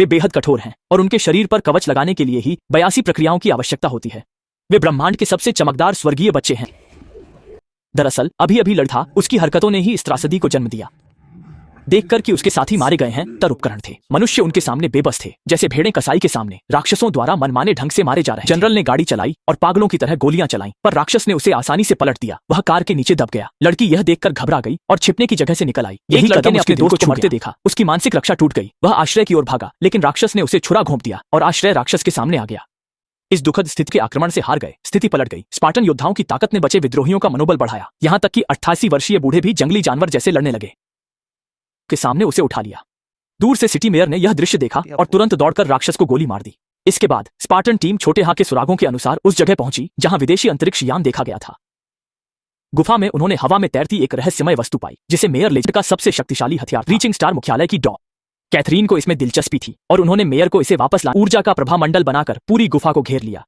वे बेहद कठोर हैं और उनके शरीर पर कवच लगाने के लिए ही 82 प्रक्रियाओं की आवश्यकता होती है। वे ब्रह्मांड के सबसे चमकदार स्वर्गीय बच्चे हैं। दरअसल अभी अभी लड़का उसकी हरकतों ने ही इस त्रासदी को जन्म दिया। देखकर कि उसके साथी मारे गए हैं, तर उपकरण थे। मनुष्य उनके सामने बेबस थे, जैसे भेड़ें कसाई के सामने राक्षसों द्वारा मनमाने ढंग से मारे जा रहे हैं। जनरल ने गाड़ी चलाई और पागलों की तरह गोलियां चलाई, पर राक्षस ने उसे आसानी से पलट दिया। वह कार के नीचे दब गया। लड़की यह देखकर घबरा गई और छिपने की जगह से निकल आई। यही लड़के ने अपने दोस्त को मरते देखा। उसकी मानसिक रक्षा टूट गई। वह आश्रय की ओर भागा, लेकिन राक्षस ने उसे छुरा घोंप दिया और आश्रय राक्षस के सामने आ गया। इस दुखद स्थिति के आक्रमण से हार गए। स्थिति पलट गई। स्पार्टन योद्धाओं की ताकत ने बचे विद्रोहियों का मनोबल बढ़ाया, यहाँ तक कि 88 वर्षीय बूढ़े भी जंगली जानवर जैसे लड़ने लगे। के सामने उसे उठा लिया। दूर से सिटी मेयर ने यह दृश्य देखा और तुरंत दौड़कर राक्षस को गोली मार दी। इसके बाद स्पार्टन टीम छोटे हाथ के सुरागों के अनुसार उस जगह पहुंची जहां विदेशी अंतरिक्ष यान देखा गया था। गुफा में उन्होंने हवा में तैरती एक रहस्यमय वस्तु पाई, जिसे मेयर लेजर का सबसे शक्तिशाली हथियार रीचिंग स्टार मुख्यालय की डॉ कैथरीन को इसमें दिलचस्पी थी और उन्होंने मेयर को इसे वापस ला ऊर्जा का प्रभा मंडल बनाकर पूरी गुफा को घेर लिया।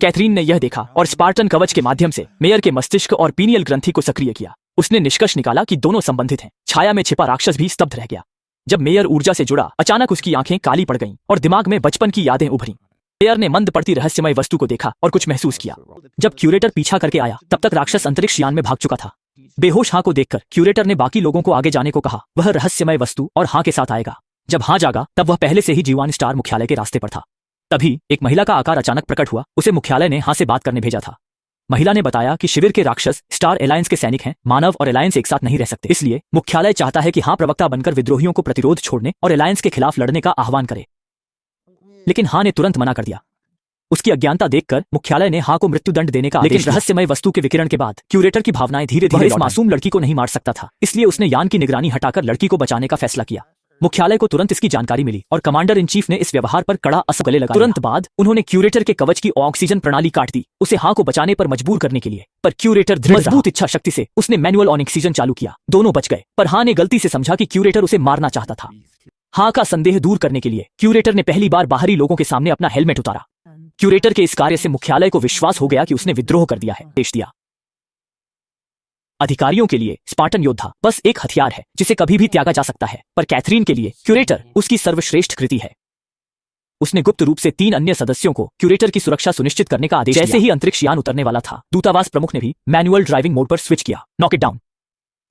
कैथरीन ने यह देखा और स्पार्टन कवच के माध्यम से मेयर के मस्तिष्क और पीनियल ग्रंथि को सक्रिय किया। उसने निष्कर्ष निकाला कि दोनों संबंधित हैं। छाया में छिपा राक्षस भी स्तब्ध रह गया। जब मेयर ऊर्जा से जुड़ा, अचानक उसकी आंखें काली पड़ गईं और दिमाग में बचपन की यादें उभरीं। मेयर ने मंद पड़ती रहस्यमय वस्तु को देखा और कुछ महसूस किया। जब क्यूरेटर पीछा करके आया, तब तक राक्षस अंतरिक्ष यान में भाग चुका था। बेहोश हाँ को देखकर क्यूरेटर ने बाकी लोगों को आगे जाने को कहा। वह रहस्यमय वस्तु और हाँ के साथ आएगा। जब हाँ जागा, तब वह पहले से ही जीवान स्टार मुख्यालय के रास्ते पर था। तभी एक महिला का आकार अचानक प्रकट हुआ। उसे मुख्यालय ने हाँ से बात करने भेजा था। महिला ने बताया कि शिविर के राक्षस स्टार एलायंस के सैनिक हैं। मानव और एलायंस एक साथ नहीं रह सकते, इसलिए मुख्यालय चाहता है कि हाँ प्रवक्ता बनकर विद्रोहियों को प्रतिरोध छोड़ने और एलायंस के खिलाफ लड़ने का आह्वान करे। लेकिन हाँ ने तुरंत मना कर दिया। उसकी अज्ञानता देखकर मुख्यालय ने हाँ को मृत्युदंड देने का आदेश दिया। लेकिन रहस्यमय वस्तु के विकिरण के बाद क्यूरेटर की भावनाएं धीरे धीरे इस मासूम लड़की को नहीं मार सकता था, इसलिए उसने यान की निगरानी हटाकर लड़की को बचाने का फैसला किया। मुख्यालय को तुरंत इसकी जानकारी मिली और कमांडर इन चीफ ने इस व्यवहार पर कड़ा असर गले लगाया। तुरंत बाद उन्होंने क्यूरेटर के कवच की ऑक्सीजन प्रणाली काट दी, उसे हाँ को बचाने पर मजबूर करने के लिए। पर क्यूरेटर मजबूत इच्छा शक्ति से उसने मैनुअल ऑन ऑक्सीजन चालू किया। दोनों बच गए, पर हाँ ने गलती से समझा कि क्यूरेटर उसे मारना चाहता था। हाँ का संदेह दूर करने के लिए क्यूरेटर ने पहली बार बाहरी लोगों के सामने अपना हेलमेट उतारा। क्यूरेटर के इस कार्य से मुख्यालय को विश्वास हो गया कि उसने विद्रोह कर दिया है। देश दिया। अधिकारियों के लिए स्पार्टन योद्धा बस एक हथियार है जिसे कभी भी त्यागा जा सकता है, पर कैथरीन के लिए क्यूरेटर उसकी सर्वश्रेष्ठ कृति है। उसने गुप्त रूप से 3 अन्य सदस्यों को क्यूरेटर की सुरक्षा सुनिश्चित करने का आदेश दिया। जैसे ही अंतरिक्ष यान उतरने वाला था, दूतावास प्रमुख ने भी मैनुअल ड्राइविंग मोड पर स्विच किया। Knock it down.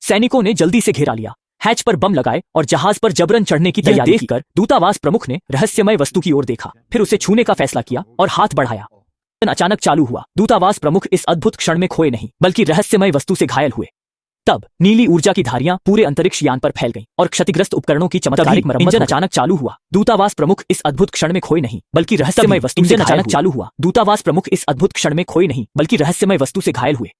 सैनिकों ने जल्दी से घेरा लिया, हैच पर बम लगाए और जहाज पर जबरन चढ़ने की तैयारी देखकर दूतावास प्रमुख ने रहस्यमय वस्तु की ओर देखा, फिर उसे छूने का फैसला किया और हाथ बढ़ाया। अचानक चालू हुआ। दूतावास प्रमुख इस अद्भुत क्षण में खोए नहीं, बल्कि रहस्यमय वस्तु से घायल हुए। तब नीली ऊर्जा की धारियां पूरे अंतरिक्ष यान पर फैल गईं और क्षतिग्रस्त उपकरणों की चमत्कारिक मरम्मत। इंजन अचानक चालू हुआ। दूतावास प्रमुख इस अद्भुत क्षण में खोए नहीं, बल्कि रहस्यमय वस्तु से अचानक चालू हुआ। दूतावास प्रमुख इस अद्भुत क्षण में खोए नहीं, बल्कि रहस्यमय वस्तु से घायल हुए।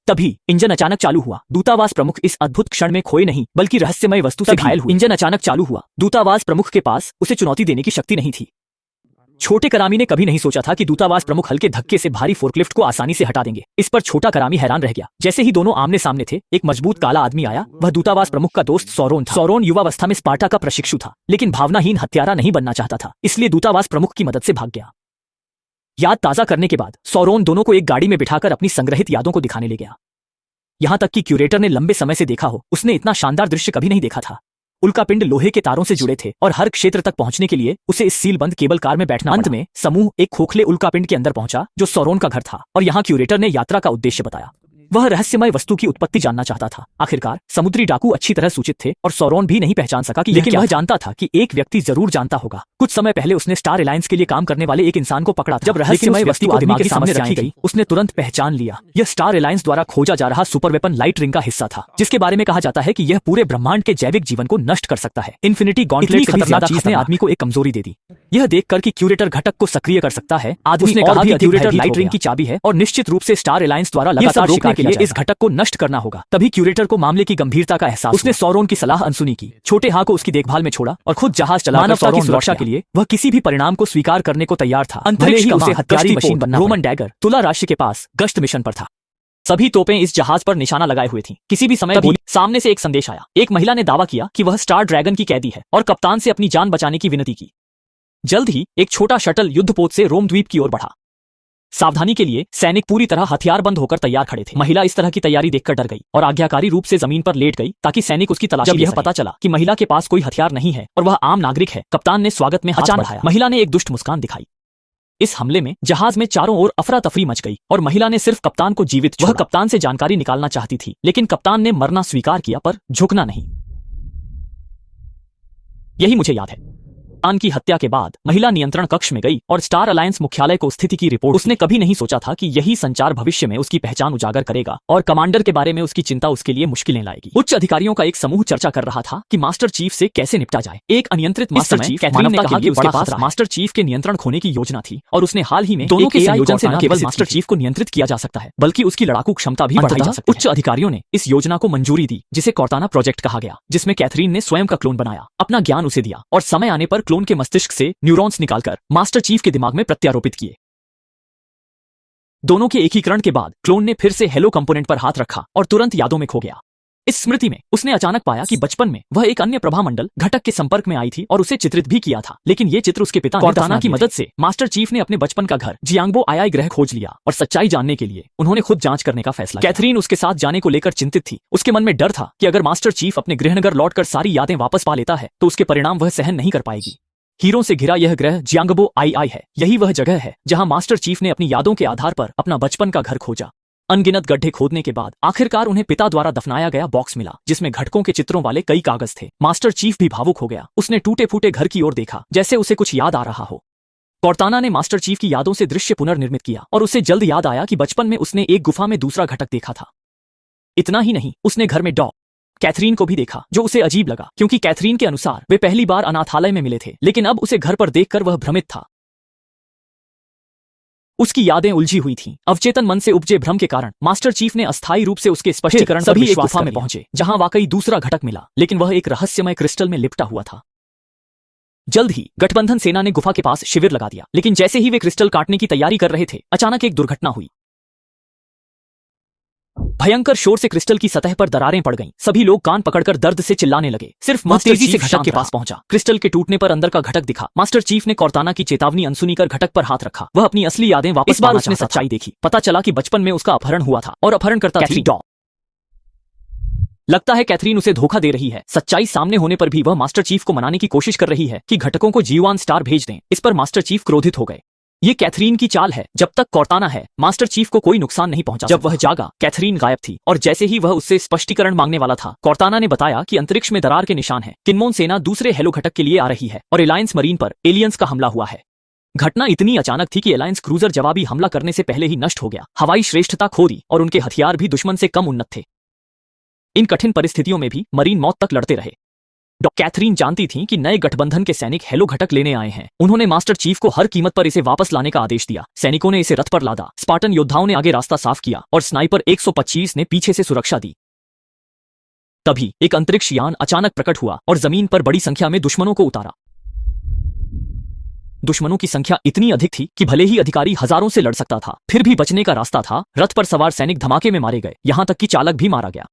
तभी इंजन अचानक चालू हुआ। दूतावास प्रमुख इस अद्भुत क्षण में खोए नहीं, बल्कि रहस्यमय वस्तु से घायल हुए। इंजन अचानक चालू हुआ। दूतावास प्रमुख के पास उसे चुनौती देने की शक्ति नहीं थी। छोटे करामी ने कभी नहीं सोचा था कि दूतावास प्रमुख हल्के धक्के से भारी फोर्कलिफ्ट को आसानी से हटा देंगे। इस पर छोटा करामी हैरान रह गया। जैसे ही दोनों आमने सामने थे, एक मजबूत काला आदमी आया। वह दूतावास प्रमुख का दोस्त सौरोन था। सौरोन युवावस्था में स्पार्टा का प्रशिक्षु था, लेकिन भावनाहीन हत्यारा नहीं बनना चाहता था, इसलिए दूतावास प्रमुख की मदद से भाग गया। याद ताजा करने के बाद सौरोन दोनों को एक गाड़ी में बिठाकर अपनी संग्रहित यादों को दिखाने ले गया। यहां तक कि क्यूरेटर ने लंबे समय से देखा हो, उसने इतना शानदार दृश्य कभी नहीं देखा था। उल्कापिंड लोहे के तारों से जुड़े थे और हर क्षेत्र तक पहुंचने के लिए उसे इस सीलबंद केबल कार में बैठना। अंत में समूह एक खोखले उल्कापिंड के अंदर पहुंचा जो सौरोन का घर था, और यहाँ क्यूरेटर ने यात्रा का उद्देश्य बताया। वह रहस्यमय वस्तु की उत्पत्ति जानना चाहता था। आखिरकार समुद्री डाकू अच्छी तरह सूचित थे और सौरोन भी नहीं पहचान सका कि लेकिन वह जानता था कि एक व्यक्ति जरूर जानता होगा। कुछ समय पहले उसने स्टार एलायंस के लिए काम करने वाले एक इंसान को पकड़ा था। जब रहस्यमय वस्तु आदमी के सामने रखी गई, उसने तुरंत पहचान लिया। यह स्टार एलायंस द्वारा खोजा जा रहा सुपर वेपन लाइट रिंग का हिस्सा था, जिसके बारे में कहा जाता है कि यह पूरे ब्रह्मांड के जैविक जीवन को नष्ट कर सकता है। इन्फिनिटी गॉन्टलेट खतरनाक चीज ने आदमी को एक कमजोरी दे दी। यह देखकर कि क्यूरेटर घटक को सक्रिय कर सकता है, आदमी ने कहा कि क्यूरेटर लाइट रिंग की चाबी है और निश्चित रूप से स्टार एलायंस द्वारा लगातार रोकने के लिए इस घटक को नष्ट करना होगा। तभी क्यूरेटर को मामले की गंभीरता का एहसास। उसने सौरोन की सलाह अनसुनी की, छोटे हाँ को उसकी देखभाल में छोड़ा और खुद जहाज चलाकर मानवता की सुरक्षा के लिए वह किसी भी परिणाम को स्वीकार करने को तैयार था। अंतरिक्ष का उसे हत्यारी मशीन बनना। रोमन डैगर तुला राशि के पास गश्त मिशन पर था। सभी तोपें इस जहाज पर निशाना लगाए हुए थीं। किसी भी समय सामने से एक संदेश आया। एक महिला ने दावा किया कि वह स्टार ड्रैगन की कैदी है और कप्तान से अपनी जान बचाने की विनती की। जल्द ही एक छोटा शटल युद्धपोत से रोम द्वीप की ओर बढ़ा। सावधानी के लिए सैनिक पूरी तरह हथियार बंद होकर तैयार खड़े थे। महिला इस तरह की तैयारी देखकर डर गई और आज्ञाकारी रूप से जमीन पर लेट गई ताकि सैनिक उसकी तलाशी ले सकें। जब यह पता चला कि महिला के पास कोई हथियार नहीं है और वह आम नागरिक है, कप्तान ने स्वागत में हाथ बढ़ाया। महिला ने एक दुष्ट मुस्कान दिखाई। इस हमले में जहाज में चारों ओर अफरा तफरी मच गई और महिला ने सिर्फ कप्तान को जीवित छोड़ा। वह कप्तान से जानकारी निकालना चाहती थी, लेकिन कप्तान ने मरना स्वीकार किया पर झुकना नहीं। यही मुझे याद है। कप्तान की हत्या के बाद महिला नियंत्रण कक्ष में गई और स्टार अलायंस मुख्यालय को स्थिति की रिपोर्ट। उसने कभी नहीं सोचा था कि यही संचार भविष्य में उसकी पहचान उजागर करेगा और कमांडर के बारे में उसकी चिंता उसके लिए मुश्किलें लाएगी। उच्च अधिकारियों का एक समूह चर्चा कर रहा था कि मास्टर चीफ से कैसे निपटा जाए। एक अनियंत्रित मास्टर चीफ कैथरीन ने कहा कि उसके पास मास्टर चीफ के नियंत्रण खोने की योजना थी और उसने हाल ही में दोनों के संयोजन से न केवल मास्टर चीफ को नियंत्रित किया जा सकता है बल्कि उसकी लड़ाकू क्षमता भी बढ़ाई जा सकती है। उच्च अधिकारियों ने इस योजना को मंजूरी दी जिसे कॉर्ताना प्रोजेक्ट कहा गया, जिसमें कैथरीन ने स्वयं का क्लोन बनाया, अपना ज्ञान उसे दिया और समय आने पर क्लोन के मस्तिष्क से न्यूरॉन्स निकालकर मास्टर चीफ के दिमाग में प्रत्यारोपित किए। दोनों के एकीकरण के बाद क्लोन ने फिर से हेलो कंपोनेंट पर हाथ रखा और तुरंत यादों में खो गया। इस स्मृति में उसने अचानक पाया कि बचपन में वह एक अन्य प्रभामंडल घटक के संपर्क में आई थी और उसे चित्रित भी किया था, लेकिन ये चित्र उसके पिता कॉर्ताना की मदद से मास्टर चीफ ने अपने बचपन का घर जियांगबो आई ग्रह खोज लिया और सच्चाई जानने के लिए उन्होंने खुद जांच करने का फैसला किया। कैथरीन उसके साथ जाने को लेकर चिंतित थी। उसके मन में डर था कि अगर मास्टर चीफ अपने गृहनगर लौटकर सारी यादें वापस पा लेता है तो उसके परिणाम वह सहन नहीं कर पाएगी। हीरों से घिरा यह ग्रह जियांगबो आई है। यही वह जगह है जहां मास्टर चीफ ने अपनी यादों के आधार पर अपना बचपन का घर खोजा। अनगिनत गड्ढे खोदने के बाद आखिरकार उन्हें पिता द्वारा दफनाया गया बॉक्स मिला जिसमें घटकों के चित्रों वाले कई कागज थे। मास्टर चीफ भी भावुक हो गया। उसने टूटे फूटे घर की ओर देखा जैसे उसे कुछ याद आ रहा हो। कॉर्ताना ने मास्टर चीफ की यादों से दृश्य पुनर्निर्मित किया और उसे जल्द याद आया कि बचपन में उसने एक गुफा में दूसरा घटक देखा था। इतना ही नहीं, उसने घर में कैथरीन को भी देखा, जो उसे अजीब लगा क्योंकि कैथरीन के अनुसार वे पहली बार अनाथालय में मिले थे, लेकिन अब उसे घर पर देखकर वह भ्रमित था। उसकी यादें उलझी हुई थीं। अवचेतन मन से उपजे भ्रम के कारण मास्टर चीफ ने अस्थायी रूप से उसके स्पष्टीकरण सभी एक गुफा में पहुंचे जहां वाकई दूसरा घटक मिला, लेकिन वह एक रहस्यमय क्रिस्टल में लिपटा हुआ था। जल्द ही गठबंधन सेना ने गुफा के पास शिविर लगा दिया, लेकिन जैसे ही वे क्रिस्टल काटने की तैयारी कर रहे थे अचानक एक दुर्घटना हुई। भयंकर शोर से क्रिस्टल की सतह पर दरारें पड़ गईं। सभी लोग कान पकड़कर दर्द से चिल्लाने लगे। सिर्फ मास्टर तेजी से घटक के पास पहुंचा। क्रिस्टल के टूटने पर अंदर का घटक दिखा। मास्टर चीफ ने कॉर्ताना की चेतावनी अनसुनी कर घटक पर हाथ रखा। वह अपनी असली यादें वापस। इस बार उसने सच्चाई देखी। पता चला कि बचपन में उसका अपहरण हुआ था और अपहरणकर्ता थी लगता है कैथरीन उसे धोखा दे रही है। सच्चाई सामने होने पर भी वह मास्टर चीफ को मनाने की कोशिश कर रही है कि घटकों को जीवान स्टार भेज दें। इस पर मास्टर चीफ क्रोधित हो गए। ये कैथरीन की चाल है। जब तक कॉर्ताना है मास्टर चीफ को कोई नुकसान नहीं पहुंचा। जब वह जागा कैथरीन गायब थी और जैसे ही वह उससे स्पष्टीकरण मांगने वाला था कॉर्ताना ने बताया कि अंतरिक्ष में दरार के निशान हैं। किन्मोन सेना दूसरे हेलो घटक के लिए आ रही है और एलायंस मरीन पर एलियंस का हमला हुआ है। घटना इतनी अचानक थी कि एलायंस क्रूजर जवाबी हमला करने से पहले ही नष्ट हो गया। हवाई श्रेष्ठता खो दी और उनके हथियार भी दुश्मन से कम उन्नत थे। इन कठिन परिस्थितियों में भी मरीन मौत तक लड़ते रहे। कैथरीन जानती थी कि नए गठबंधन के सैनिक हेलो घटक लेने आए हैं। उन्होंने मास्टर चीफ को हर कीमत पर इसे वापस लाने का आदेश दिया। सैनिकों ने इसे रथ पर लादा। स्पार्टन योद्धाओं ने आगे रास्ता साफ किया और स्नाइपर 125 ने पीछे से सुरक्षा दी। तभी एक अंतरिक्ष यान अचानक प्रकट हुआ और जमीन पर बड़ी संख्या में दुश्मनों को उतारा। दुश्मनों की संख्या इतनी अधिक थी कि भले ही अधिकारी हजारों से लड़ सकता था, फिर भी बचने का रास्ता था। रथ पर सवार सैनिक धमाके में मारे गए, यहां तक कि चालक भी मारा गया।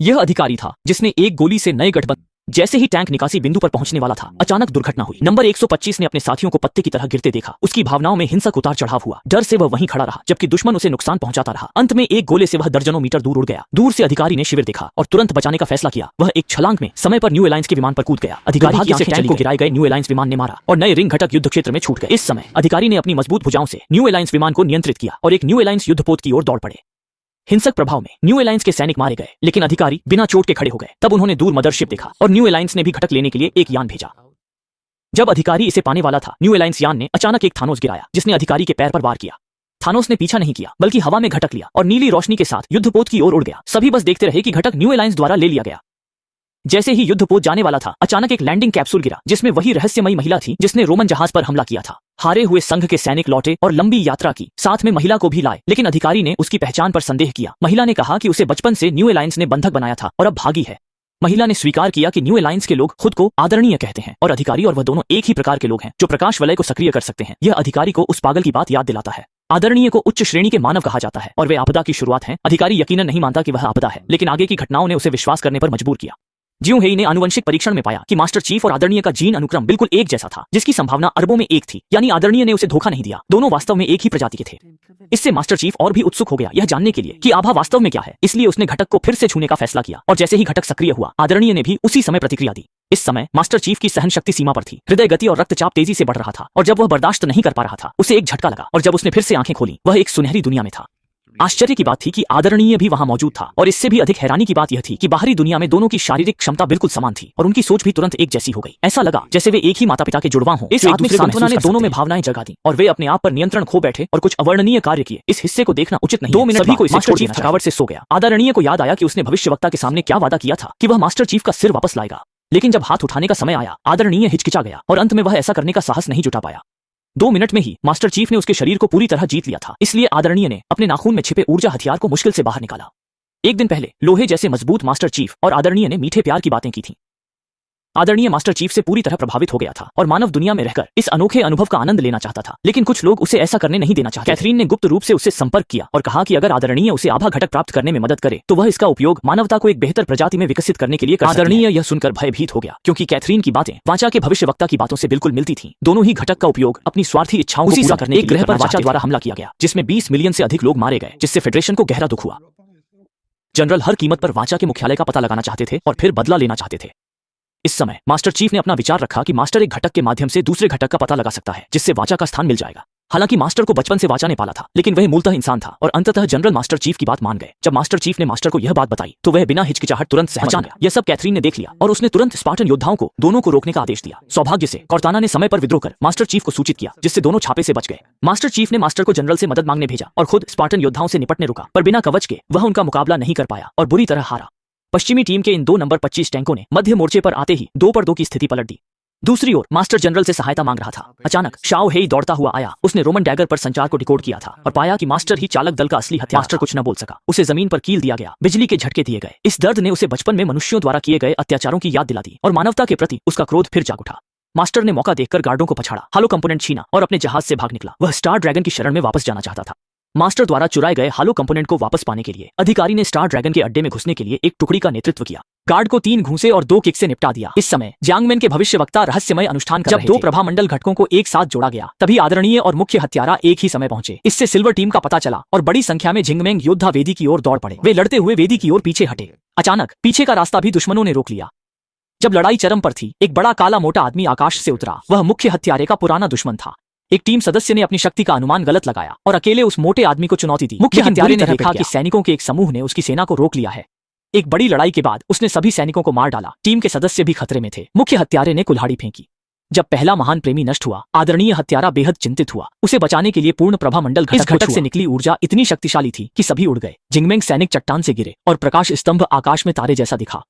यह अधिकारी था जिसने एक गोली से नए गठबंधन। जैसे ही टैंक निकासी बिंदु पर पहुंचने वाला था अचानक दुर्घटना हुई। नंबर 125 ने अपने साथियों को पत्ते की तरह गिरते देखा। उसकी भावनाओं में हिंसक उतार चढ़ाव हुआ। डर से वह वहीं खड़ा रहा जबकि दुश्मन उसे नुकसान पहुंचाता रहा। अंत में एक गोले से वह दर्जनों मीटर दूर उड़ गया। दूर से अधिकारी ने शिविर देखा और तुरंत बचाने का फैसला किया। वह एक छलांग में समय पर न्यू एलायंस के विमान पर कूद गया। अधिकारी से टैंक को गिराए गए न्यू एलायंस विमान ने मारा और नए रिंग घटक युद्ध क्षेत्र में छूट गए। इस समय अधिकारी ने अपनी मजबूत भुजाओं से न्यू एलायंस विमान को नियंत्रित किया और एक न्यू एलायंस युद्धपोत की ओर दौड़ पड़े। हिंसक प्रभाव में न्यू एलायंस के सैनिक मारे गए, लेकिन अधिकारी बिना चोट के खड़े हो गए। तब उन्होंने दूर मदरशिप देखा और न्यू एलायंस ने भी घटक लेने के लिए एक यान भेजा। जब अधिकारी इसे पाने वाला था न्यू एलायंस यान ने अचानक एक थानोस गिराया जिसने अधिकारी के पैर पर वार किया। थानोस ने पीछा नहीं किया बल्कि हवा में घटक लिया और नीली रोशनी के साथ युद्धपोत की ओर उड़ गया। सभी बस देखते रहे कि घटक न्यू एलायंस द्वारा ले लिया गया। जैसे ही युद्धपोत जाने वाला था अचानक एक लैंडिंग कैप्सूल गिरा जिसमें वही रहस्यमयी महिला थी जिसने रोमन जहाज पर हमला किया था। हारे हुए संघ के सैनिक लौटे और लंबी यात्रा की, साथ में महिला को भी लाए, लेकिन अधिकारी ने उसकी पहचान पर संदेह किया। महिला ने कहा कि उसे बचपन से न्यू एलायंस ने बंधक बनाया था और अब भागी है। महिला ने स्वीकार किया कि न्यू एलायंस के लोग खुद को आदरणीय कहते हैं और अधिकारी और वह दोनों एक ही प्रकार के लोग हैं जो प्रकाश वलय को सक्रिय कर सकते हैं। यह अधिकारी को उस पागल की बात याद दिलाता है। आदरणीय को उच्च श्रेणी के मानव कहा जाता है और वे आपदा की शुरुआत हैं। अधिकारी यकीनन नहीं मानता कि वह आपदा है, लेकिन आगे की घटनाओं ने उसे विश्वास करने पर मजबूर किया। ज्यों हेई ने आनुवंशिक परीक्षण में पाया कि मास्टर चीफ और आदरणीय का जीन अनुक्रम बिल्कुल एक जैसा था, जिसकी संभावना अरबों में एक थी, यानी आदरणीय ने उसे धोखा नहीं दिया, दोनों वास्तव में एक ही प्रजाति के थे। इससे मास्टर चीफ और भी उत्सुक हो गया यह जानने के लिए कि आभा वास्तव में क्या है, इसलिए उसने घटक को फिर से छूने का फैसला किया और जैसे ही घटक सक्रिय हुआ, आदरणीय ने भी उसी समय प्रतिक्रिया दी। इस समय मास्टर चीफ की सहन शक्ति सीमा पर थी, हृदय गति और रक्तचाप तेजी से बढ़ रहा था और जब वह बर्दाश्त नहीं कर पा रहा था, उसे एक झटका लगा और जब उसने फिर से आंखें खोली, वह एक सुनहरी दुनिया में था। आश्चर्य की बात थी कि आदरणीय भी वहां मौजूद था और इससे भी अधिक हैरानी की बात यह थी कि बाहरी दुनिया में दोनों की शारीरिक क्षमता बिल्कुल समान थी और उनकी सोच भी तुरंत एक जैसी हो गई। ऐसा लगा जैसे वे एक ही माता पिता के जुड़वा हों। इस आत्मिक सांत्वना ने दोनों में भावनाएं जगा दी और वे अपने आप पर नियंत्रण खो बैठे और कुछ अवर्णनीय कार्य किए। इस हिस्से को देखना उचित नहीं। 2 मिनट भी कोई मास्टर चीफ थकावट से सो गया। आदरणीय को याद आया कि उसने भविष्यवक्ता के सामने क्या वादा किया था कि वह मास्टर चीफ का सिर वापस लाएगा, लेकिन जब हाथ उठाने का समय आया, आदरणीय हिचकिचा गया और अंत में वह ऐसा करने का साहस नहीं जुटा पाया। 2 मिनट में ही मास्टर चीफ ने उसके शरीर को पूरी तरह जीत लिया था, इसलिए आदरणीय ने अपने नाखून में छिपे ऊर्जा हथियार को मुश्किल से बाहर निकाला। एक दिन पहले लोहे जैसे मजबूत मास्टर चीफ और आदरणीय ने मीठे प्यार की बातें की थीं। आदरणीय मास्टर चीफ से पूरी तरह प्रभावित हो गया था और मानव दुनिया में रहकर इस अनोखे अनुभव का आनंद लेना चाहता था, लेकिन कुछ लोग उसे ऐसा करने नहीं देना चाहते। कैथरीन ने गुप्त रूप से उससे संपर्क किया और कहा कि अगर आदरणीय उसे आभा घटक प्राप्त करने में मदद करे तो वह इसका उपयोग मानवता को एक बेहतर प्रजाति में विकसित करने के लिए कर सकती है। आदरणीय यह सुनकर भयभीत हो गया, क्योंकि कैथरीन की बातें वाचा के भविष्यवक्ता की बातों से बिल्कुल मिलती थीं। दोनों ही घटक का उपयोग अपनी स्वार्थी इच्छाओं को पूरा करने के लिए ग्रह पर वाचा द्वारा हमला किया गया, जिसमें 20 मिलियन से अधिक लोग मारे गए, जिससे फेडरेशन को गहरा दुख हुआ। जनरल हर कीमत पर वाचा के मुख्यालय का पता लगाना चाहते थे और फिर बदला लेना चाहते थे। इस समय मास्टर चीफ ने अपना विचार रखा कि मास्टर एक घटक के माध्यम से दूसरे घटक का पता लगा सकता है, जिससे वाचा का स्थान मिल जाएगा। हालांकि मास्टर को बचपन से वाचा ने पाला था, लेकिन वह मूलतः इंसान था और अंततः जनरल मास्टर चीफ की बात मान गए। जब मास्टर चीफ ने मास्टर को यह बात बताई तो वह बिना हिचकिचाहट तुरंत सहमत हो गया। यह सब कैथरीन ने देख लिया और उसने तुरंत स्पार्टन योद्धाओं को दोनों को रोकने का आदेश दिया। सौभाग्य से कॉर्ताना ने समय पर विद्रोह कर मास्टर चीफ को सूचित किया, जिससे दोनों छापे से बच गए। मास्टर चीफ ने मास्टर को जनरल से मदद मांगने भेजा और खुद स्पार्टन योद्धाओं से निपटने रुका, पर बिना कवच के वह उनका मुकाबला नहीं कर पाया और बुरी तरह हारा। पश्चिमी टीम के इन 2 नंबर 25 टैंकों ने मध्य मोर्चे पर आते ही 2 पर 2 की स्थिति पलट दी। दूसरी ओर मास्टर जनरल से सहायता मांग रहा था। अचानक शाओ हेई दौड़ता हुआ आया। उसने रोमन डैगर पर संचार को डिकोड किया था और पाया कि मास्टर ही चालक दल का असली हथियार। मास्टर कुछ न बोल सका, उसे जमीन पर कील दिया गया, बिजली के झटके दिए गए। इस दर्द ने उसे बचपन में मनुष्यों द्वारा किए गए अत्याचारों की याद दिला दी और मानवता के प्रति उसका क्रोध फिर जाग उठा। मास्टर ने मौका देखकर गार्डों को पछाड़ा, हालो कंपोनेंट छीना और अपने जहाज से भाग निकला। वह स्टार ड्रैगन की शरण में वापस जाना चाहता था। मास्टर द्वारा चुराए गए हालो कंपोनेंट को वापस पाने के लिए अधिकारी ने स्टार ड्रैगन के अड्डे में घुसने के लिए एक टुकड़ी का नेतृत्व किया। गार्ड को 3 घूंसे और 2 किक से निपटा दिया। इस समय जियांगमेन के भविष्यवक्ता रहस्यमय अनुष्ठान कर रहे थे। जब 2 प्रभामंडल घटकों को एक साथ जोड़ा गया, तभी आदरणीय और मुख्य हत्यारा एक ही समय पहुंचे। इससे सिल्वर टीम का पता चला और बड़ी संख्या में झिंगमेंग योद्धा वेदी की ओर दौड़ पड़े। वे लड़ते हुए वेदी की ओर पीछे हटे। अचानक पीछे का रास्ता भी दुश्मनों ने रोक लिया। जब लड़ाई चरम पर थी, एक बड़ा काला मोटा आदमी आकाश से उतरा। वह मुख्य हत्यारे का पुराना दुश्मन था। एक टीम सदस्य ने अपनी शक्ति का अनुमान गलत लगाया और अकेले उस मोटे आदमी को चुनौती दी। मुख्य हत्यारे ने देखा कि सैनिकों के एक समूह ने उसकी सेना को रोक लिया है। एक बड़ी लड़ाई के बाद उसने सभी सैनिकों को मार डाला। टीम के सदस्य भी खतरे में थे। मुख्य हत्यारे ने कुल्हाड़ी फेंकी। जब पहला महान प्रेमी नष्ट हुआ, आदरणीय हत्यारा बेहद चिंतित हुआ। उसे बचाने के लिए पूर्ण प्रभामंडल घटक से निकली ऊर्जा इतनी शक्तिशाली थी कि सभी उड़ गए। जिंगमेंग सैनिक चट्टान से गिरे और प्रकाश स्तंभ आकाश में तारे जैसा दिखा।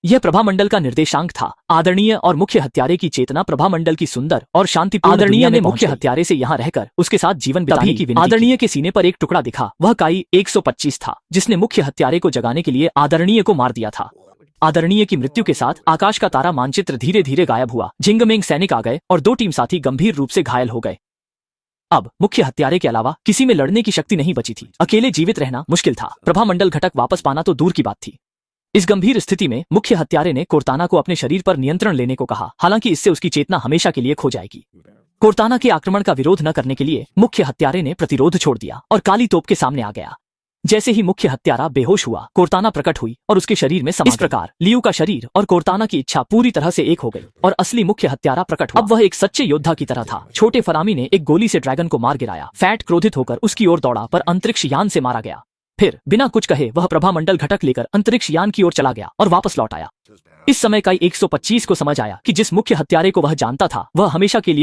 यह प्रभामंडल का निर्देशांक था। आदरणीय और मुख्य हत्यारे की चेतना प्रभामंडल की सुंदर और शांतिपूर्ण आदरणीय ने मुख्य हत्यारे से यहाँ रहकर उसके साथ जीवन बिताने की विनती। आदरणीय के सीने पर एक टुकड़ा दिखा। वह काई 125 था, जिसने मुख्य हत्यारे को जगाने के लिए आदरणीय को मार दिया था। आदरणीय की मृत्यु के साथ आकाश का तारा मानचित्र धीरे धीरे गायब हुआ। जिंगमेंग सैनिक आ गए और 2 टीम साथी गंभीर रूप से घायल हो गए। अब मुख्य हत्यारे के अलावा किसी में लड़ने की शक्ति नहीं बची थी। अकेले जीवित रहना मुश्किल था। प्रभामंडल घटक वापस पाना तो दूर की बात थी। इस गंभीर स्थिति में मुख्य हत्यारे ने कोर्ताना को अपने शरीर पर नियंत्रण लेने को कहा, हालांकि इससे उसकी चेतना हमेशा के लिए खो जाएगी। कोर्ताना के आक्रमण का विरोध न करने के लिए मुख्य हत्यारे ने प्रतिरोध छोड़ दिया और काली तोप के सामने आ गया। जैसे ही मुख्य हत्यारा बेहोश हुआ, कोर्ताना प्रकट हुई और उसके शरीर में समा गई। इस प्रकार लियू का शरीर और कोर्ताना की इच्छा पूरी तरह से एक हो गई और असली मुख्य हत्यारा प्रकट हुआ। अब वह एक सच्चे योद्धा की तरह था। छोटे फरामी ने एक गोली से ड्रैगन को मार गिराया। फैट क्रोधित होकर उसकी ओर दौड़ा, पर अंतरिक्ष यान से मारा गया। फिर बिना कुछ कहे वह प्रभामंडल घटक लेकर अंतरिक्ष यान की ओर चला गया और वापस लौट आया। इस समय काई 125 को समझ आया कि जिस मुख्य हत्यारे को वह जानता था, वह हमेशा के लिए